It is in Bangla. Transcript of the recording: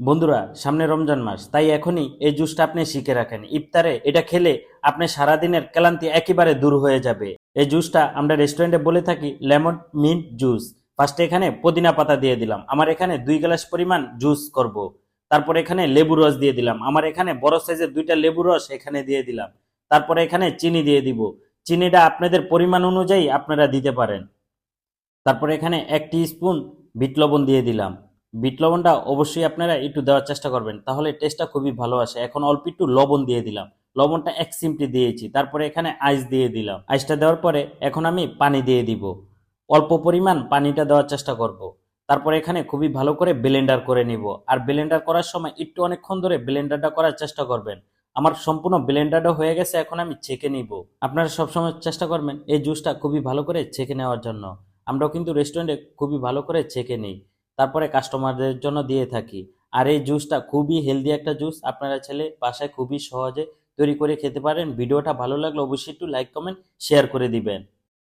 বন্ধুরা, সামনে রমজান মাস, তাই এখনই এই জুসটা আপনি শিখে রাখেন। ইফতারে এটা খেলে আপনি সারাদিনের ক্লান্তি একেবারে দূর হয়ে যাবে। এই জুসটা আমরা রেস্টুরেন্টে বলে থাকি লেমন মিন্ট জুস। ফার্স্টে এখানে পুদিনা পাতা দিয়ে দিলাম, আমার এখানে 2 গ্লাস পরিমাণ জুস করব। তারপরে এখানে লেবু রস দিয়ে দিলাম, আমার এখানে বড় সাইজের 2টা লেবু রস এখানে দিয়ে দিলাম। তারপরে এখানে চিনি দিয়ে দিব। চিনিটা আপনাদের পরিমাণ অনুযায়ী আপনারা দিতে পারেন। তারপরে এখানে 1 টি স্পুন বিট লবণ দিয়ে দিলাম। বিট লবণটা অবশ্যই আপনারা একটু দেওয়ার চেষ্টা করবেন, তাহলে টেস্টটা খুবই ভালো আসে। এখন অল্প একটু লবণ দিয়ে দিলাম, লবণটা 1 চিমটি দিয়েছি। তারপরে এখানে আইস দিয়ে দিলাম। আইসটা দেওয়ার পরে এখন আমি পানি দিয়ে দিব। অল্প পরিমাণ পানিটা দেওয়ার চেষ্টা করব। তারপরে এখানে খুবই ভালো করে ব্লেন্ডার করে নিব। আর ব্লেন্ডার করার সময় একটু অনেকক্ষণ ধরে ব্লেন্ডারটা করার চেষ্টা করবেন। আমার সম্পূর্ণ ব্লেন্ডারটা হয়ে গেছে, এখন আমি ছেঁকে নিব। আপনারা সবসময় চেষ্টা করবেন এই জুসটা খুবই ভালো করে ছেঁকে নেওয়ার জন্য। আমরাও কিন্তু রেস্টুরেন্টে খুবই ভালো করে ছেঁকে নিই, তারপরে কাস্টমারদের জন্য দিয়ে থাকি। আর এই জুসটা খুবই হেলদি একটা জুস, আপনারা ছেলে বাসায় খুবই সহজে তৈরি করে খেতে পারেন। ভিডিওটা ভালো লাগলে অবশ্যই একটু লাইক কমেন্ট শেয়ার করে দিবেন।